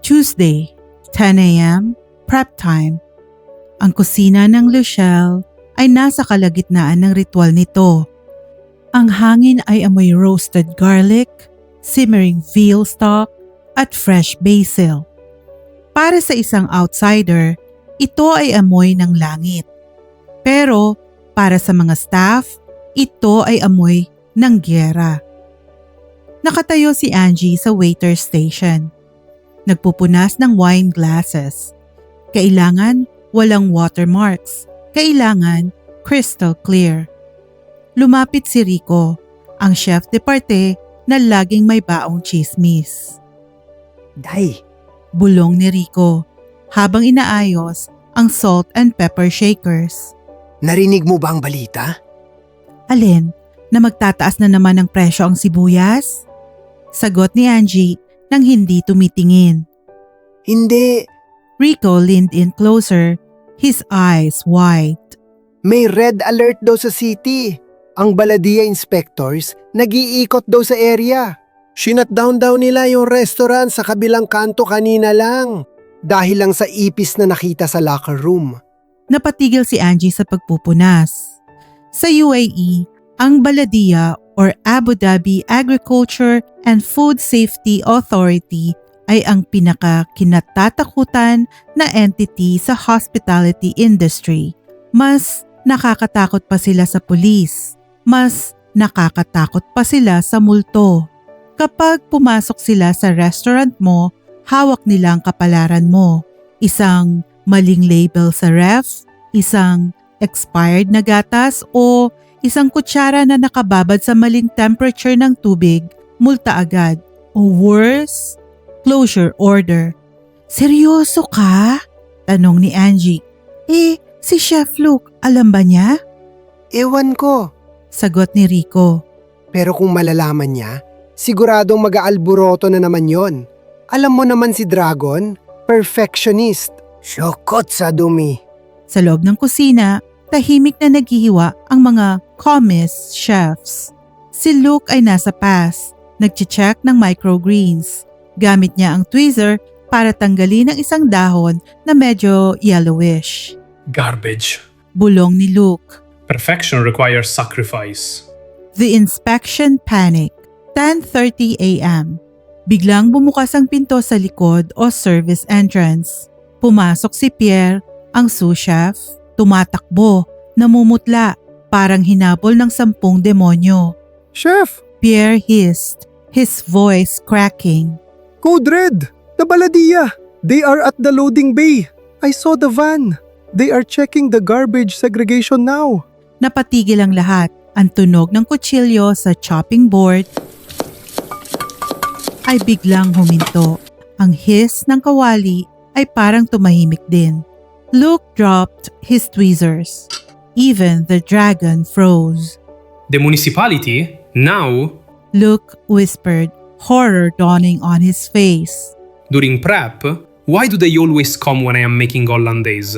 Tuesday, 10 a.m., prep time. Ang kusina ng Luciel ay nasa kalagitnaan ng ritual nito. Ang hangin ay amoy roasted garlic, simmering veal stock, at fresh basil. Para sa isang outsider, ito ay amoy ng langit. Pero para sa mga staff, ito ay amoy ng gyera. Nakatayo si Angie sa waiter station. Nagpupunas ng wine glasses. Kailangan walang watermarks. Kailangan crystal clear. Lumapit si Rico, ang chef de parte na laging may baong chismis. Day, Bulong ni Rico habang inaayos ang salt and pepper shakers. narinig mo ba ang balita? Alin, na magtataas na naman ng presyo ang sibuyas? Sagot ni Angie nang hindi tumitingin. Hindi, Rico leaned in closer, his eyes wide. may red alert daw sa city. Ang Baladia inspectors nag-iikot daw sa area. Shut down daw nila yung restaurant sa kabilang kanto kanina lang. Dahil lang sa ipis na nakita sa locker room. Napatigil si Angie sa pagpupunas. Sa UAE, ang Baladia or Abu Dhabi Agriculture and Food Safety Authority ay ang pinaka-kinatatakutan na entity sa hospitality industry. Mas nakakatakot pa sila sa pulis. Mas nakakatakot pa sila sa multo. Kapag pumasok sila sa restaurant mo, hawak nila ang kapalaran mo. Isang maling label sa ref, isang expired na gatas o isang kutsara na nakababad sa maling temperature ng tubig, multa agad. O worse, closure order. Seryoso ka? Tanong ni Angie. Si Chef Luke, alam ba niya? Ewan ko. Sagot ni Rico. Pero kung malalaman niya, siguradong mag-aalburoto na naman yon. Alam mo naman si Dragon, perfectionist. Syokot sa dumi. Sa loob ng kusina, tahimik na naghihiwa ang mga commis chefs. Si Luke ay nasa pass, nagche-check ng microgreens. Gamit niya ang tweezer para tanggalin ang isang dahon na medyo yellowish. Garbage. Bulong ni Luke. Perfection requires sacrifice. The inspection panic. 10:30 a.m. Biglang bumukas ang pinto sa likod o service entrance. Pumasok si Pierre, ang sous chef, tumatakbo, namumutla, parang hinabol ng 10 demonyo. Chef, Pierre hissed, his voice cracking. Code Red, the Baladia. They are at the loading bay. I saw the van. They are checking the garbage segregation now. Napatigil ang lahat. Ang tunog ng kutsilyo sa chopping board ay biglang huminto. Ang hiss ng kawali ay parang tumahimik din. Luke dropped his tweezers. Even the dragon froze. The municipality, now, Luke whispered, horror dawning on his face. during prep, why do they always come when I am making hollandaise?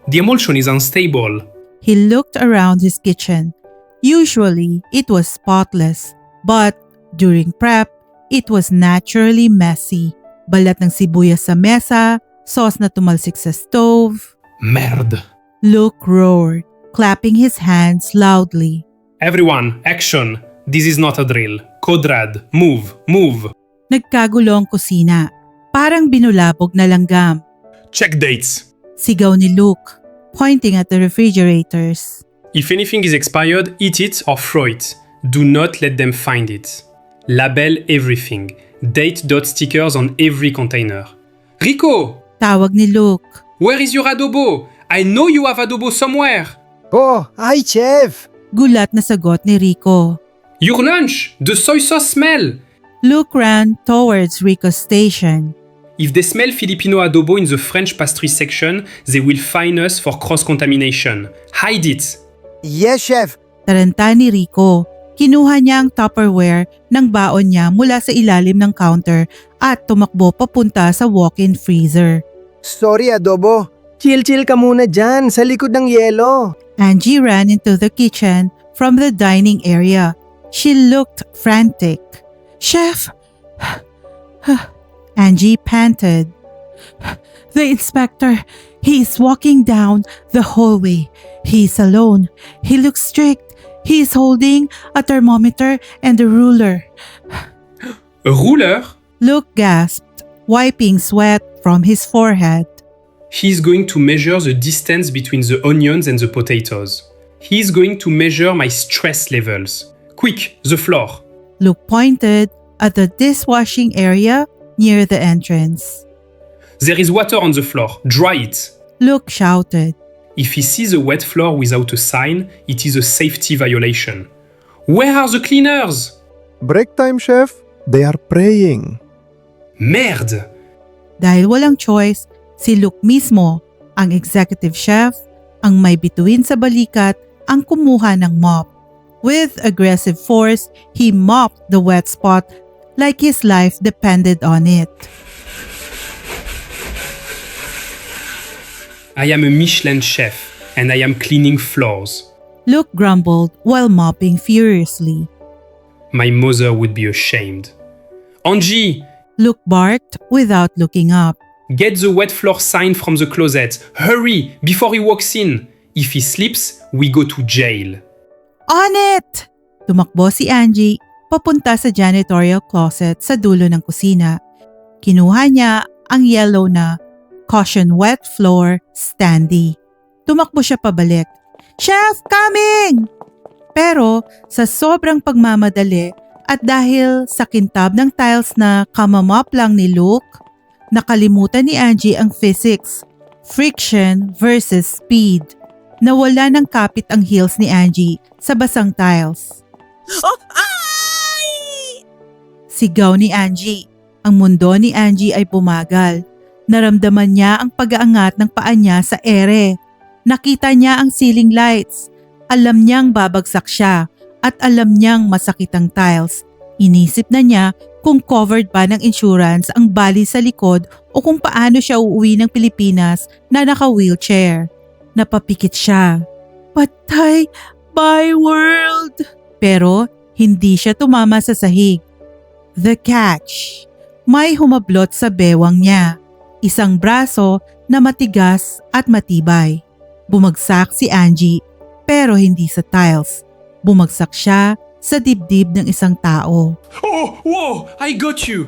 The emulsion is unstable. He looked around his kitchen. Usually, it was spotless, but during prep, it was naturally messy. Balat ng sibuyas sa mesa, sauce na tumalsik sa stove. Merde. Luke roared, clapping his hands loudly. Everyone, action. This is not a drill. Code Red, move, move. Nagkagulo ang kusina. Parang binulabog na langgam. Check dates. Sigaw ni Luke, pointing at the refrigerators. If anything is expired, eat it or throw it. Do not let them find it. Label everything. Date stickers on every container. Rico! Tawag ni Luke. Where is your adobo? I know you have adobo somewhere. Oh, hi Chef! Gulat na sagot ni Rico. Your lunch! The soy sauce smell! Luke ran towards Rico's station. If they smell Filipino adobo in the French pastry section, they will fine us for cross-contamination. Hide it! Yes, Chef. Taranta ni Rico. Kinuha niya ang Tupperware ng baon niya mula sa ilalim ng counter at tumakbo papunta sa walk-in freezer. Sorry, Adobo. Chill ka muna dyan sa likod ng yelo. Angie ran into the kitchen from the dining area. She looked frantic. Chef! Angie panted. The inspector, he's walking down the hallway. He's alone. He looks strict. He's holding a thermometer and a ruler. A ruler? Luke gasped, wiping sweat from his forehead. He's going to measure the distance between the onions and the potatoes. He's going to measure my stress levels. Quick, the floor. Luke pointed at the dishwashing area near the entrance. There is water on the floor. Dry it. Luke shouted. If he sees a wet floor without a sign, it is a safety violation. Where are the cleaners? Break time, chef. They are praying. Merde! Dahil walang choice, si Luke mismo, ang executive chef, ang may bituin sa balikat, ang kumuha ng mop. With aggressive force, he mopped the wet spot like his life depended on it. I am a Michelin chef, and I am cleaning floors. Luke grumbled while mopping furiously. My mother would be ashamed. Angie, Luke barked without looking up. get the wet floor sign from the closet. Hurry, before he walks in. If he slips, we go to jail. On it! Tumakbo si Angie papunta sa janitorial closet sa dulo ng kusina. Kinuha niya ang yellow na caution wet floor standee. Tumakbo siya pabalik. Chef, coming! Pero sa sobrang pagmamadali at dahil sa kintab ng tiles na kamamop lang ni Luke, nakalimutan ni Angie ang physics, friction versus speed. Nawala ng kapit ang heels ni Angie sa basang tiles. Oh, ay! Sigaw ni Angie. Ang mundo ni Angie ay bumagal. Naramdaman niya ang pag-aangat ng paa niya sa ere. Nakita niya ang ceiling lights. Alam niyang babagsak siya at alam niyang masakit ang tiles. Inisip na niya kung covered ba ng insurance ang bali sa likod o kung paano siya uuwi ng Pilipinas na naka-wheelchair. Napapikit siya. Patay, my world! Pero hindi siya tumama sa sahig. The catch. May humablot sa bewang niya. Isang braso na matigas at matibay. Bumagsak si Angie pero hindi sa tiles. Bumagsak siya sa dibdib ng isang tao. Oh, whoa! I got you!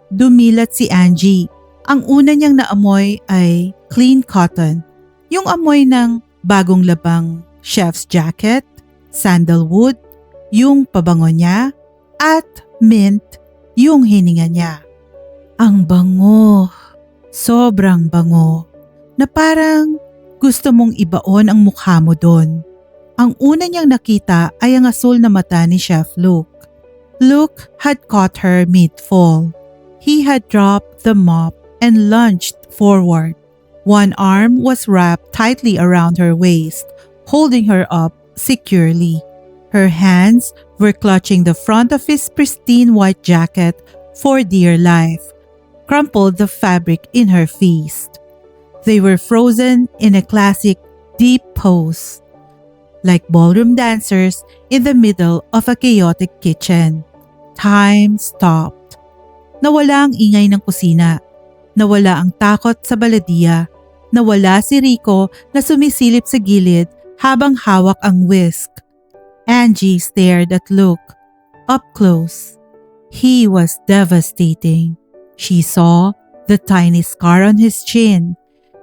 Dumilat si Angie. Ang una niyang naamoy ay clean cotton. Yung amoy ng bagong labang chef's jacket, sandalwood, yung pabango niya, at mint, yung hininga niya. Ang bango. Sobrang bango. Na parang gusto mong ibaon ang mukha mo doon. Ang una niyang nakita ay ang asul na mata ni Chef Luke. Luke had caught her mid-fall. He had dropped the mop and lunged forward. One arm was wrapped tightly around her waist, holding her up securely. Her hands were clutching the front of his pristine white jacket for dear life, crumpled the fabric in her fist. They were frozen in a classic deep pose, like ballroom dancers in the middle of a chaotic kitchen. Time stopped. Nawala ang ingay ng kusina. Nawala ang takot sa baladiya. Nawala si Rico na sumisilip sa gilid habang hawak ang whisk. Angie stared at Luke, up close. He was devastating. She saw the tiny scar on his chin.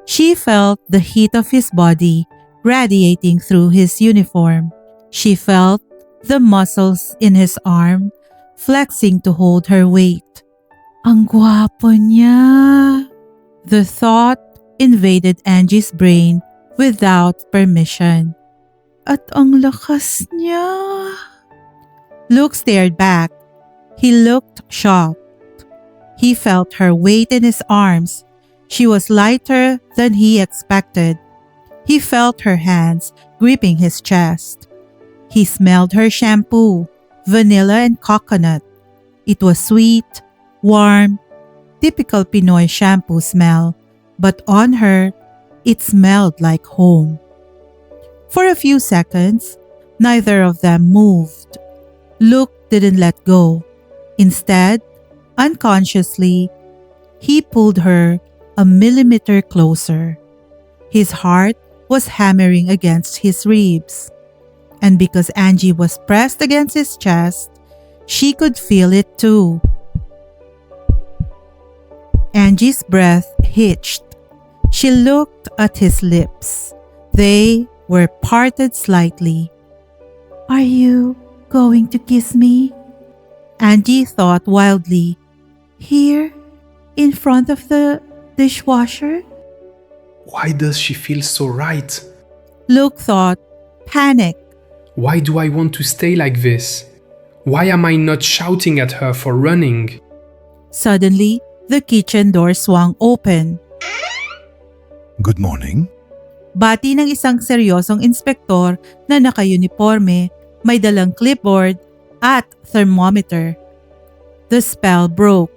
She felt the heat of his body radiating through his uniform. She felt the muscles in his arm flexing to hold her weight. Ang gwapo niya. The thought invaded Angie's brain without permission. At ang lakas niya. Luke stared back. He looked shocked. He felt her weight in his arms. She was lighter than he expected. He felt her hands gripping his chest. He smelled her shampoo, vanilla and coconut. It was sweet, warm, typical Pinoy shampoo smell, but on her, it smelled like home. For a few seconds, neither of them moved. Luke didn't let go. Instead, unconsciously, he pulled her a millimeter closer. His heart was hammering against his ribs. And because Angie was pressed against his chest, she could feel it too. Angie's breath hitched. She looked at his lips. They were parted slightly. "Are you going to kiss me?" Angie thought wildly. "Here? In front of the dishwasher?" Why does she feel so right? Luke thought, panic. Why do I want to stay like this? Why am I not shouting at her for running? Suddenly, the kitchen door swung open. Good morning. Bati ng isang seryosong inspektor na naka-uniforme, may dalang clipboard at thermometer. The spell broke.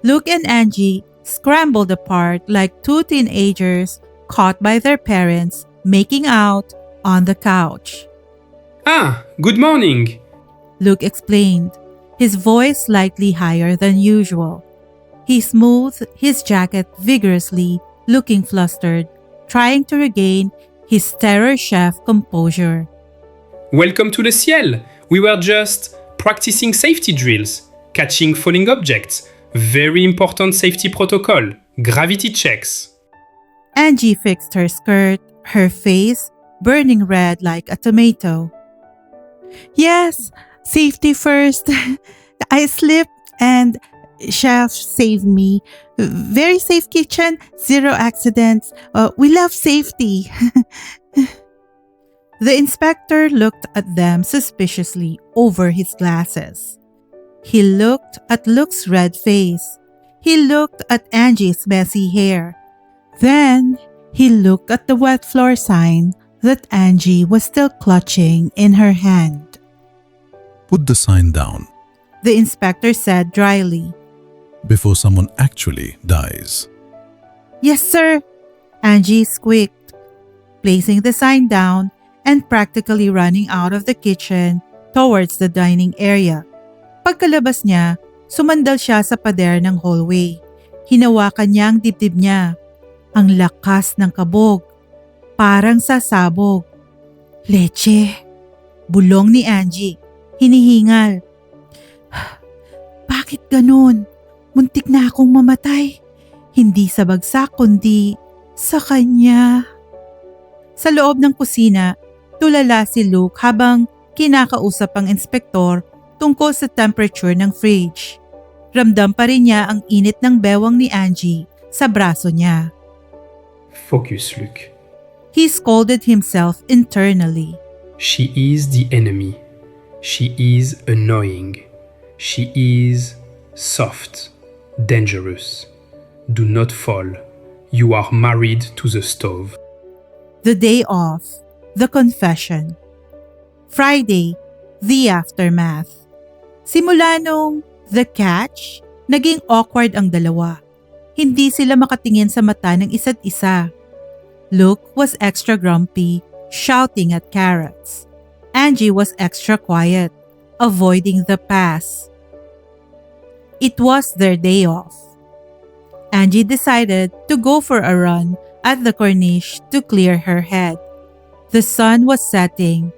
Luke and Angie scrambled apart like two teenagers caught by their parents making out on the couch. Ah, good morning. Luke explained, his voice slightly higher than usual. He smoothed his jacket vigorously, looking flustered, trying to regain his terror chef composure. Welcome to Le Ciel. We were just practicing safety drills, catching falling objects, very important safety protocol, gravity checks. Angie fixed her skirt, her face burning red like a tomato. "Yes, safety first. I slipped and chef saved me. Very safe kitchen, zero accidents. We love safety." The inspector looked at them suspiciously over his glasses. He looked at Luke's red face. He looked at Angie's messy hair. Then he looked at the wet floor sign that Angie was still clutching in her hand. Put the sign down The inspector said dryly. before someone actually dies. "Yes, sir," Angie squeaked, placing the sign down and practically running out of the kitchen towards the dining area. Pagkalabas niya, sumandal siya sa pader ng hallway. Hinawakan niya ang dibdib niya. Ang lakas ng kabog. Parang sasabog. "Leche." Bulong ni Angie. Hinihingal. "Bakit ganun? Muntik na akong mamatay. Hindi sa bagsak kundi sa kanya." Sa loob ng kusina, tulala si Luke habang kinakausap ang inspektor tungkol sa temperature ng fridge. Ramdam pa rin niya ang init ng bewang ni Angie sa braso niya. Focus, Luke. He scolded himself internally. She is the enemy. She is annoying. She is soft, dangerous. Do not fall. You are married to the stove. The day off, the confession. Friday, the aftermath. Simula nung the catch, naging awkward ang dalawa. Hindi sila makatingin sa mata ng isa't isa. Luke was extra grumpy, shouting at carrots. Angie was extra quiet, avoiding the pass. It was their day off. Angie decided to go for a run at the Corniche to clear her head. The sun was setting,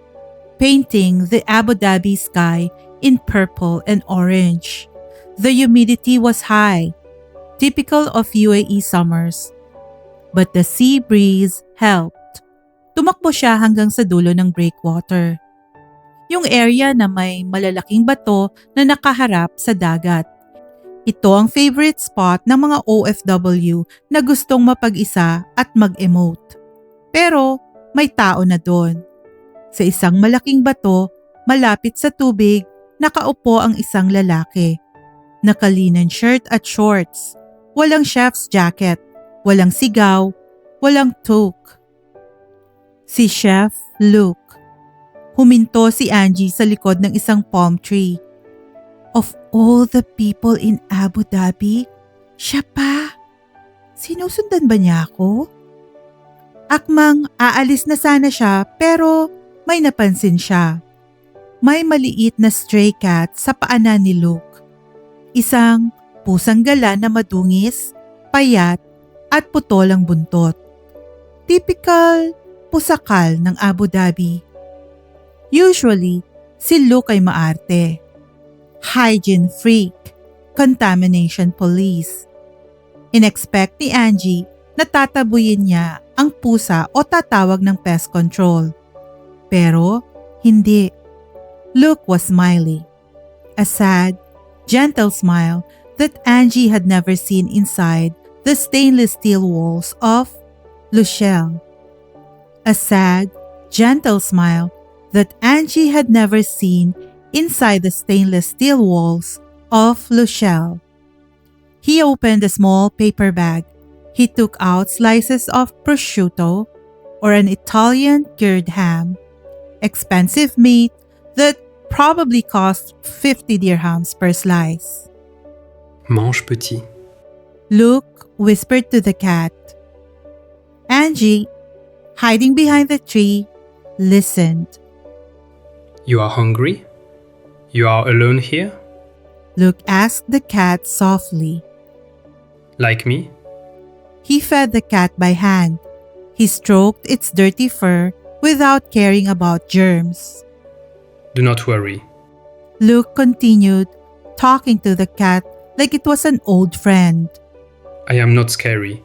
painting the Abu Dhabi sky in purple and orange. The humidity was high, typical of UAE summers. But the sea breeze helped. Tumakbo siya hanggang sa dulo ng breakwater. Yung area na may malalaking bato na nakaharap sa dagat. Ito ang favorite spot ng mga OFW na gustong mapag-isa at mag-emote. Pero may tao na doon. Sa isang malaking bato, malapit sa tubig, nakaupo ang isang lalaki. Nakalinan shirt at shorts. Walang chef's jacket. Walang sigaw. Walang toque. Si Chef Luke. Huminto si Angie sa likod ng isang palm tree. Of all the people in Abu Dhabi, siya pa. Sinusundan ba niya ako? Akmang aalis na sana siya pero may napansin siya. May maliit na stray cat sa paanan ni Luke. Isang pusang gala na madungis, payat, at putol ang buntot. Typical pusakal ng Abu Dhabi. Usually, si Luke ay maarte. Hygiene freak, contamination police. Inexpect ni Angie na tatabuyin niya ang pusa o tatawag ng pest control. Pero hindi. Luke was smiling. A sad, gentle smile that Angie had never seen inside the stainless steel walls of Lushelle. A sad, gentle smile that Angie had never seen inside the stainless steel walls of Lushelle. He opened a small paper bag. He took out slices of prosciutto or an Italian cured ham, expensive meat that probably cost 50 dirhams per slice. Mange petit. Luke whispered to the cat. Angie, hiding behind the tree, listened. You are hungry? You are alone here? Luke asked the cat softly. Like me? He fed the cat by hand. He stroked its dirty fur without caring about germs. Do not worry. Luke continued, talking to the cat like it was an old friend. I am not scary.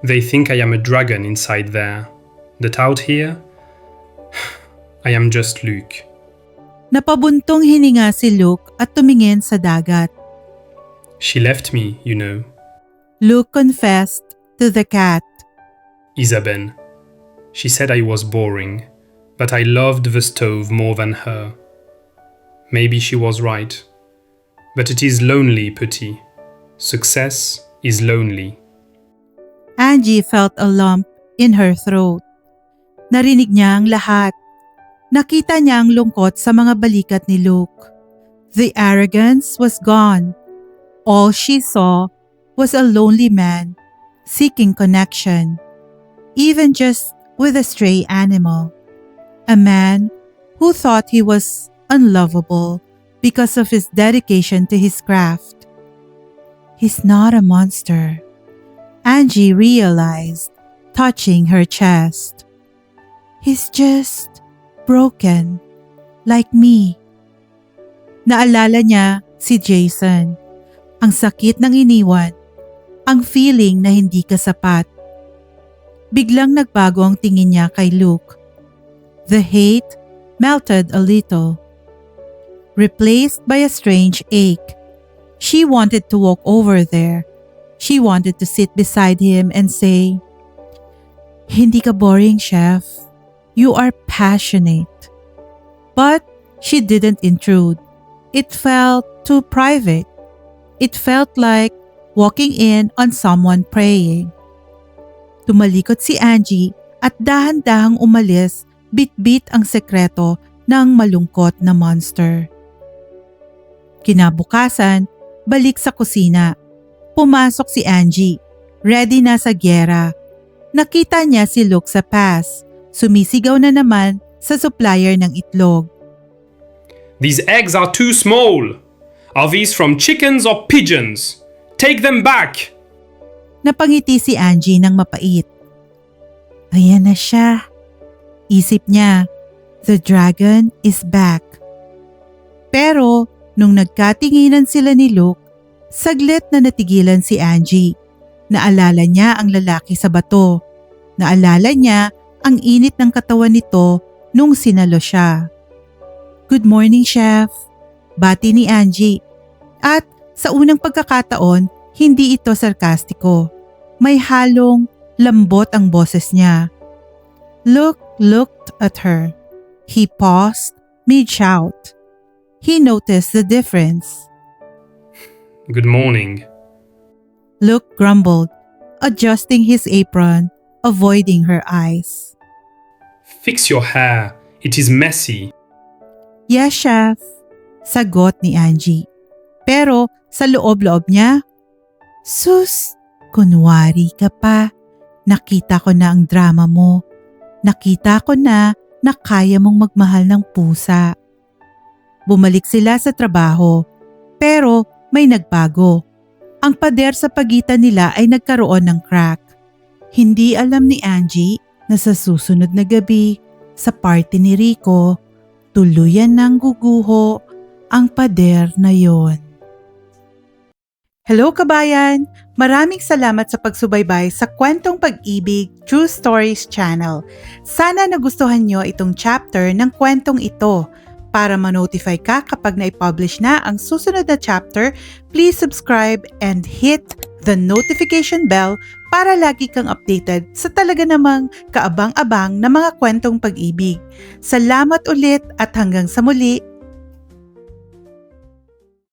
They think I am a dragon inside there. That out here, I am just Luke. Napabuntong hininga si Luke at tumingin sa dagat. She left me, you know. Luke confessed to the cat. Isabelle. She said I was boring, but I loved the stove more than her. Maybe she was right. But it is lonely, Petit. Success is lonely. Angie felt a lump in her throat. Narinig niya ang lahat. Nakita niya ang lungkot sa mga balikat ni Luke. The arrogance was gone. All she saw was a lonely man seeking connection, even just with a stray animal. A man who thought he was unlovable because of his dedication to his craft. He's not a monster, Angie realized, touching her chest. He's just broken, like me. Naalala niya si Jason, ang sakit ng iniwan, ang feeling na hindi ka sapat. Biglang nagbago ang tingin niya kay Luke. The hate melted a little, replaced by a strange ache. She wanted to walk over there. She wanted to sit beside him and say, "Hindi ka boring, Chef. You are passionate." But she didn't intrude. It felt too private. It felt like walking in on someone praying. Tumalikod si Angie at dahan-dahang umalis, bit-bit ang sekreto ng malungkot na monster. Kinabukasan, balik sa kusina. Pumasok si Angie, ready na sa gyera. Nakita niya si Luke sa pass. Sumisigaw na naman sa supplier ng itlog. These eggs are too small. Are these from chickens or pigeons? Take them back! Napangiti si Angie ng mapait. Ayan na siya. Isip niya, the dragon is back. Pero nung nagkatinginan sila ni Luke, saglit na natigilan si Angie. Naalala niya ang lalaki sa bato. Naalala niya ang init ng katawan nito nung sinalo siya. Good morning, Chef. Bati ni Angie. At sa unang pagkakataon, hindi ito sarkastiko. May halong lambot ang boses niya. Luke looked at her. He paused mid-shout. He noticed the difference. Good morning. Luke grumbled, adjusting his apron, avoiding her eyes. Fix your hair. It is messy. Yes, Chef. Sagot ni Angie. Pero sa loob-loob niya, sus, kunwari ka pa. Nakita ko na ang drama mo. Nakita ko na kaya mong magmahal ng pusa. Bumalik sila sa trabaho, pero may nagbago. Ang pader sa pagitan nila ay nagkaroon ng crack. Hindi alam ni Angie na sa susunod na gabi, sa party ni Rico, tuluyan ng guguho ang pader na yon. Hello kabayan! Maraming salamat sa pagsubaybay sa Kwentong Pag-ibig True Stories channel. Sana nagustuhan nyo itong chapter ng kwentong ito. Para ma-notify ka kapag na-publish na ang susunod na chapter, please subscribe and hit the notification bell para lagi kang updated sa talaga namang kaabang-abang na mga kwentong pag-ibig. Salamat ulit at hanggang sa muli!